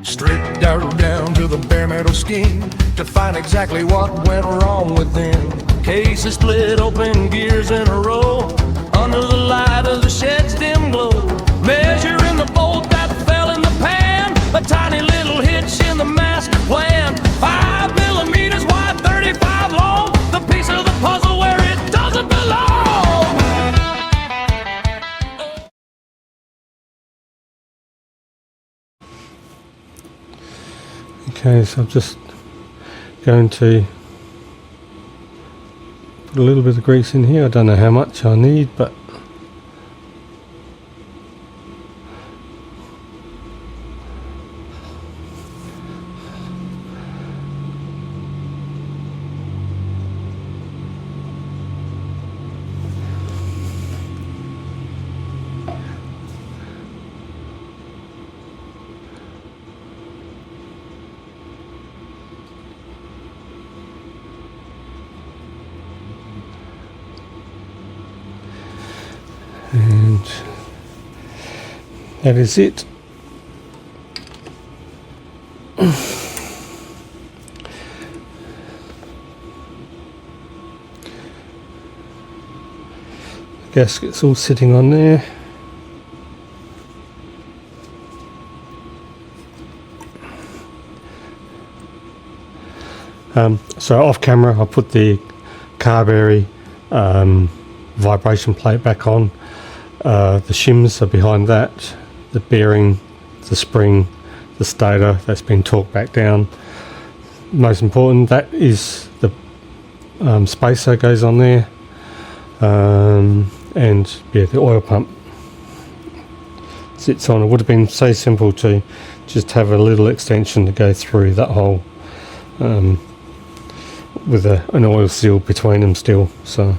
Stripped down to the bare metal skin to find exactly what went wrong within. Cases split open, gears in a row, under the light of the shed's dim glow. Measuring the bolt that fell in the pan, a tiny little hitch in the master plan. 5 millimeters wide, 35 long, the piece of the puzzle where it doesn't belong. Okay, so I'm just going to put a little bit of grease in here. I don't know how much I need, but and that is it. The gasket's all sitting on there. So off camera I put the carberry vibration plate back on. The shims are behind that, the bearing, the spring, the stator that's been torqued back down. Most important, that is the spacer goes on there, and yeah, the oil pump sits on. It would have been so simple to just have a little extension to go through that hole with an oil seal between them still. So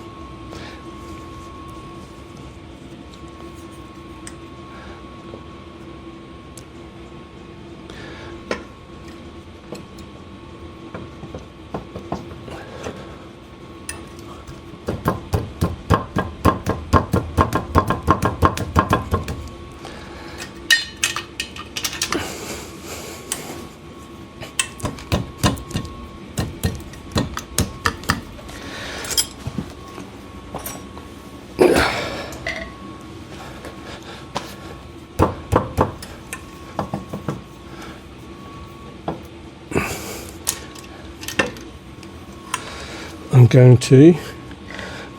I'm going to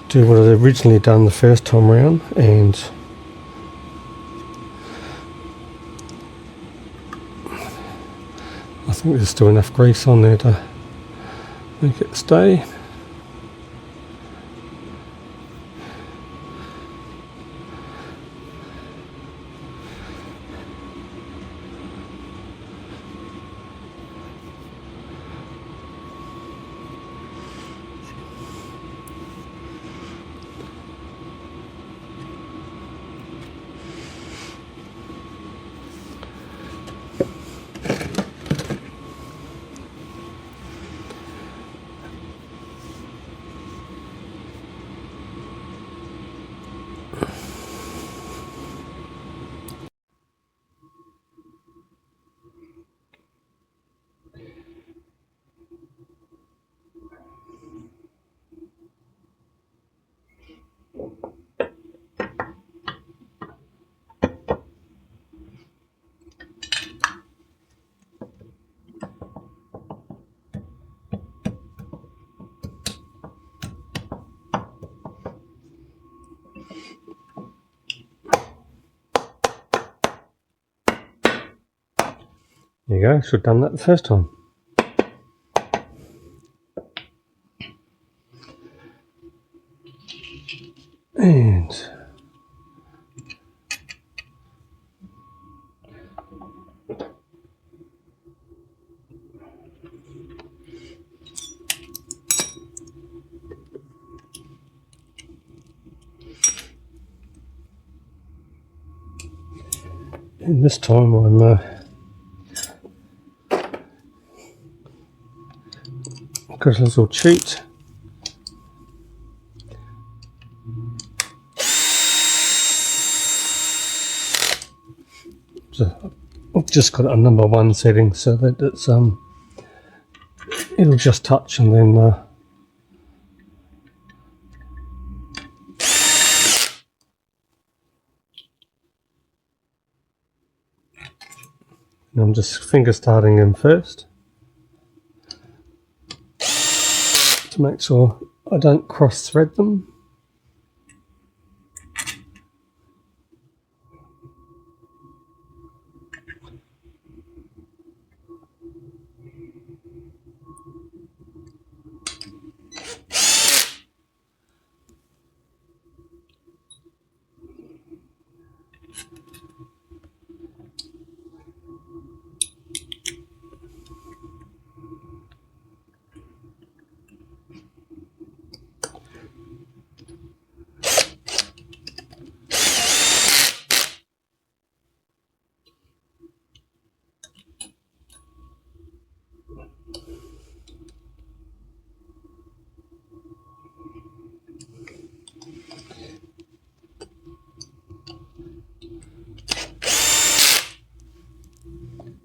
do what I'd originally done the first time round, and I think there's still enough grease on there to make it stay. There you go, should have done that the first time. And this time I'm got a little cheat. So I've just got it on number 1 setting so that it's it'll just touch and then and I'm just finger starting in first to make sure I don't cross thread them.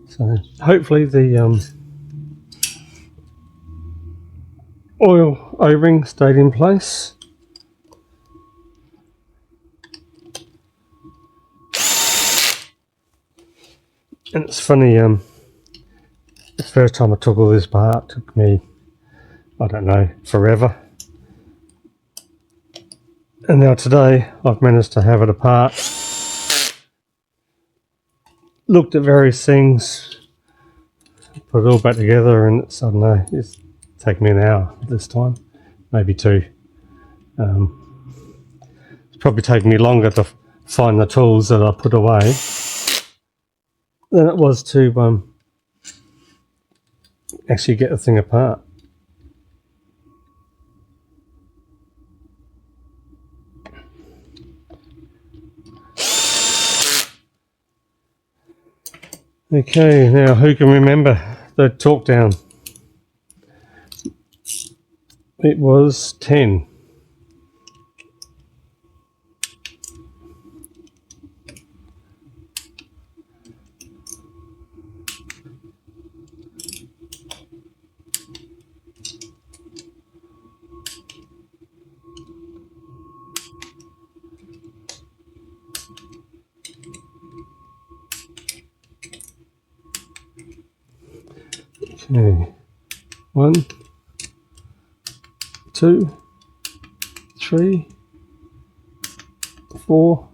So hopefully the oil O-ring stayed in place. And it's funny, the first time I took all this apart took me, I don't know, forever. And now today I've managed to have it apart. Looked at various things, put it all back together, and it's, I don't know, it's taken me an hour this time, maybe 2. It's probably taken me longer to find the tools that I put away than it was to actually get the thing apart. Okay, now who can remember the torque down? It was 10. Okay, 1, 2, 3, 4,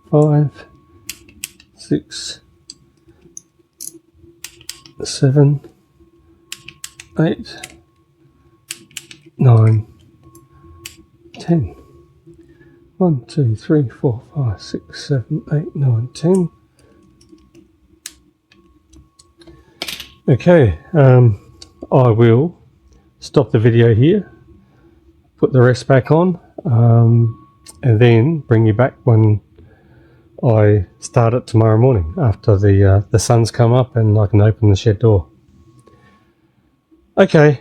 5, 6, 7, 8, 9, 10. 1, 2, 3, 4, 5, 6, 7, 8, 9, 10. Okay, I will stop the video here, put the rest back on, and then bring you back when I start it tomorrow morning after the sun's come up and I can open the shed door. Okay,